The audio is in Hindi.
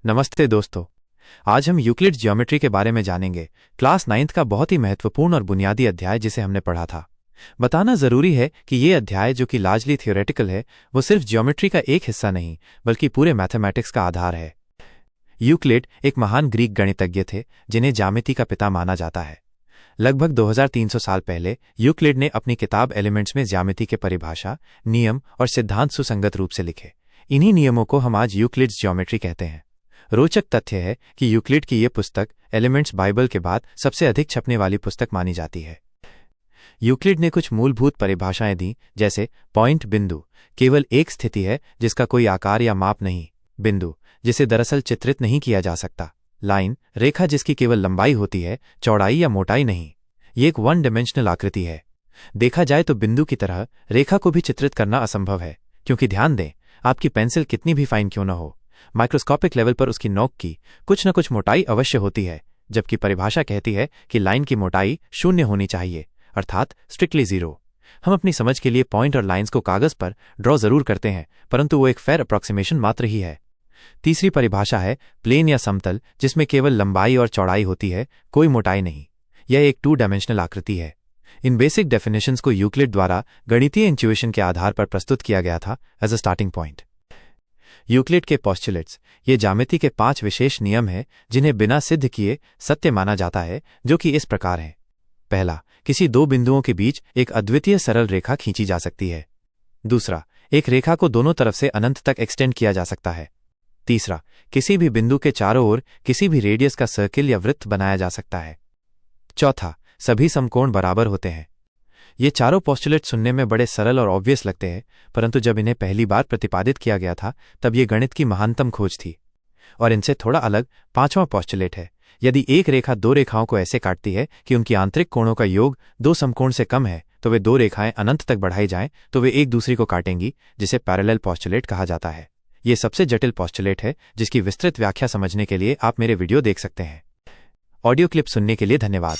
नमस्ते दोस्तों। आज हम यूक्लिड्स ज्योमेट्री के बारे में जानेंगे। क्लास 9th का बहुत ही महत्वपूर्ण और बुनियादी अध्याय जिसे हमने पढ़ा था। बताना जरूरी है कि ये अध्याय जो कि लार्जली थियोरेटिकल है, वो सिर्फ ज्योमेट्री का एक हिस्सा नहीं बल्कि पूरे मैथमेटिक्स का आधार है। यूक्लिड एक महान ग्रीक गणितज्ञ थे जिन्हें ज्यामिति का पिता माना जाता है। लगभग 2300 साल पहले यूक्लिड ने अपनी किताब एलिमेंट्स में ज्यामिति के परिभाषा, नियम और सिद्धांत सुसंगत रूप से लिखे। इन्हीं नियमों को हम आज यूक्लिड्स ज्योमेट्री कहते हैं। रोचक तथ्य है कि यूक्लिड की ये पुस्तक एलिमेंट्स बाइबल के बाद सबसे अधिक छपने वाली पुस्तक मानी जाती है। यूक्लिड ने कुछ मूलभूत परिभाषाएं दी, जैसे पॉइंट बिंदु केवल एक स्थिति है जिसका कोई आकार या माप नहीं, बिंदु जिसे दरअसल चित्रित नहीं किया जा सकता, लाइन रेखा जिसकी केवल लंबाई होती है, चौड़ाई या मोटाई नहीं। ये एक वन डायमेंशनल आकृति है। देखा जाए तो बिंदु की तरह रेखा को भी चित्रित करना असंभव है, क्योंकि ध्यान दें, आपकी पेंसिल कितनी भी फाइन क्यों न हो, माइक्रोस्कोपिक लेवल पर उसकी नोक की कुछ न कुछ मोटाई अवश्य होती है। जबकि परिभाषा कहती है कि लाइन की मोटाई 0 होनी चाहिए, अर्थात स्ट्रिक्टली 0। हम अपनी समझ के लिए पॉइंट और लाइंस को कागज पर ड्रॉ जरूर करते हैं, परंतु वो एक फेयर अप्रॉक्सीमेशन मात्र ही है। तीसरी परिभाषा है प्लेन या समतल, जिसमें केवल लंबाई और चौड़ाई होती है, कोई मोटाई नहीं। यह एक 2 डायमेंशनल आकृति है। इन बेसिक डेफिनेशंस को यूक्लिड द्वारा गणितीय इंट्यूशन के आधार पर प्रस्तुत किया गया था as a starting point. Euclid के पोस्टुलेट्स ये ज्यामिति के 5 विशेष नियम हैं जिन्हें बिना सिद्ध किए सत्य माना जाता है, जो कि इस प्रकार हैं। पहला, किसी दो बिंदुओं के बीच एक अद्वितीय सरल रेखा खींची जा सकती है। दूसरा, एक रेखा को दोनों तरफ से अनंत तक एक्सटेंड किया जा सकता है। तीसरा, किसी भी बिंदु के चारों ओर किसी भी रेडियस का सर्किल या वृत्त बनाया जा सकता है। चौथा, सभी समकोण बराबर होते हैं। ये चारों पोस्टुलेट सुनने में बड़े सरल और ऑब्वियस लगते हैं, परंतु जब इन्हें पहली बार प्रतिपादित किया गया था तब ये गणित की महानतम खोज थी। और इनसे थोड़ा अलग 5वां पोस्टुलेट है, यदि एक रेखा दो रेखाओं को ऐसे काटती है कि उनकी आंतरिक कोणों का योग 2 समकोण से कम है, तो वे दो रेखाएं अनंत तक बढ़ाई जाएं तो वे एक दूसरी को काटेंगी, जिसे पैरेलल पोस्टुलेट कहा जाता है। ये सबसे जटिल पोस्टुलेट है, जिसकी विस्तृत व्याख्या समझने के लिए आप मेरे वीडियो देख सकते हैं। ऑडियो क्लिप सुनने के लिए धन्यवाद।